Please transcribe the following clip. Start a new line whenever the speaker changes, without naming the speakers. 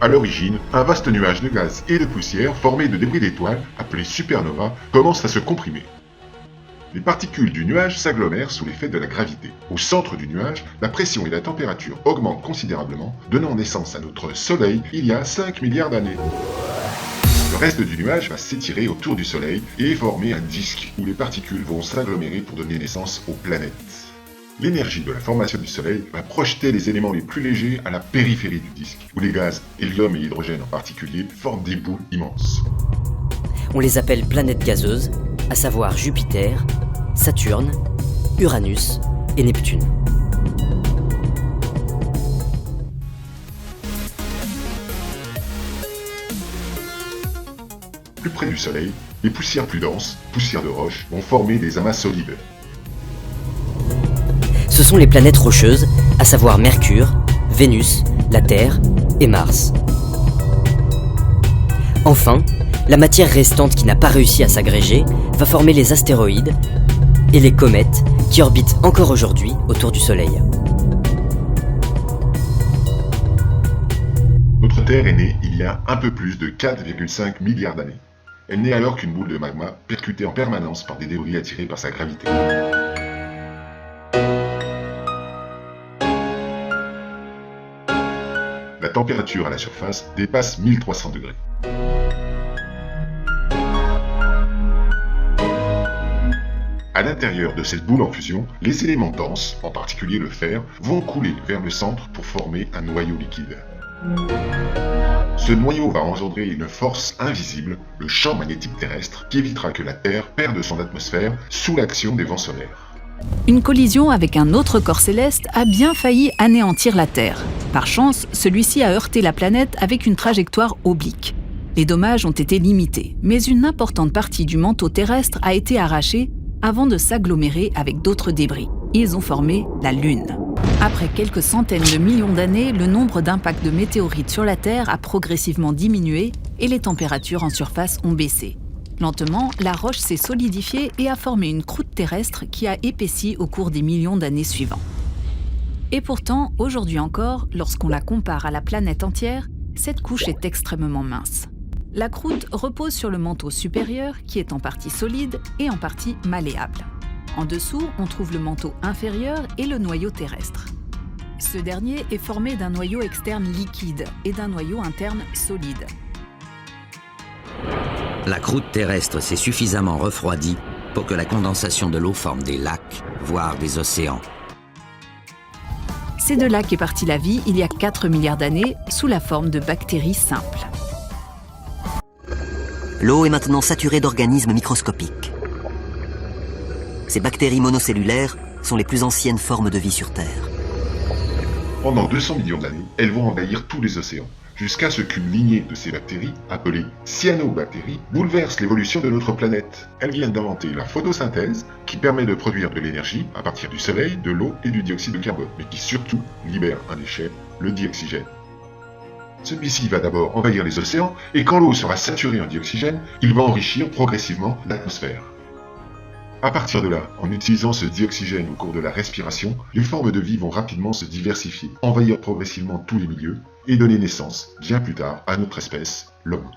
À l'origine, un vaste nuage de gaz et de poussière formé de débris d'étoiles, appelé supernova, commence à se comprimer. Les particules du nuage s'agglomèrent sous l'effet de la gravité. Au centre du nuage, la pression et la température augmentent considérablement, donnant naissance à notre Soleil il y a 5 milliards d'années. Le reste du nuage va s'étirer autour du Soleil et former un disque où les particules vont s'agglomérer pour donner naissance aux planètes. L'énergie de la formation du Soleil va projeter les éléments les plus légers à la périphérie du disque, où les gaz, hélium et hydrogène en particulier, forment des boules immenses.
On les appelle planètes gazeuses, à savoir Jupiter, Saturne, Uranus et Neptune.
Plus près du Soleil, les poussières plus denses, poussières de roche, vont former des amas solides.
Ce sont les planètes rocheuses, à savoir Mercure, Vénus, la Terre et Mars. Enfin, la matière restante qui n'a pas réussi à s'agréger va former les astéroïdes et les comètes qui orbitent encore aujourd'hui autour du Soleil.
Notre Terre est née il y a un peu plus de 4,5 milliards d'années. Elle n'est alors qu'une boule de magma percutée en permanence par des débris attirés par sa gravité. La température à la surface dépasse 1300 degrés. À l'intérieur de cette boule en fusion, les éléments denses, en particulier le fer, vont couler vers le centre pour former un noyau liquide. Ce noyau va engendrer une force invisible, le champ magnétique terrestre, qui évitera que la Terre perde son atmosphère sous l'action des vents solaires.
Une collision avec un autre corps céleste a bien failli anéantir la Terre. Par chance, celui-ci a heurté la planète avec une trajectoire oblique. Les dommages ont été limités, mais une importante partie du manteau terrestre a été arrachée avant de s'agglomérer avec d'autres débris. Ils ont formé la Lune. Après quelques centaines de millions d'années, le nombre d'impacts de météorites sur la Terre a progressivement diminué et les températures en surface ont baissé. Lentement, la roche s'est solidifiée et a formé une croûte terrestre qui a épaissi au cours des millions d'années suivantes. Et pourtant, aujourd'hui encore, lorsqu'on la compare à la planète entière, cette couche est extrêmement mince. La croûte repose sur le manteau supérieur qui est en partie solide et en partie malléable. En dessous, on trouve le manteau inférieur et le noyau terrestre. Ce dernier est formé d'un noyau externe liquide et d'un noyau interne solide.
La croûte terrestre s'est suffisamment refroidie pour que la condensation de l'eau forme des lacs, voire des océans.
C'est de là qu'est partie la vie il y a 4 milliards d'années sous la forme de bactéries simples.
L'eau est maintenant saturée d'organismes microscopiques. Ces bactéries monocellulaires sont les plus anciennes formes de vie sur Terre.
Pendant 200 millions d'années, elles vont envahir tous les océans, jusqu'à ce qu'une lignée de ces bactéries, appelée cyanobactéries, bouleverse l'évolution de notre planète. Elles viennent d'inventer la photosynthèse, qui permet de produire de l'énergie à partir du soleil, de l'eau et du dioxyde de carbone, mais qui surtout libère un déchet, le dioxygène. Celui-ci va d'abord envahir les océans, et quand l'eau sera saturée en dioxygène, il va enrichir progressivement l'atmosphère. À partir de là, en utilisant ce dioxygène au cours de la respiration, les formes de vie vont rapidement se diversifier, envahir progressivement tous les milieux, et donner naissance, bien plus tard, à notre espèce, l'homme.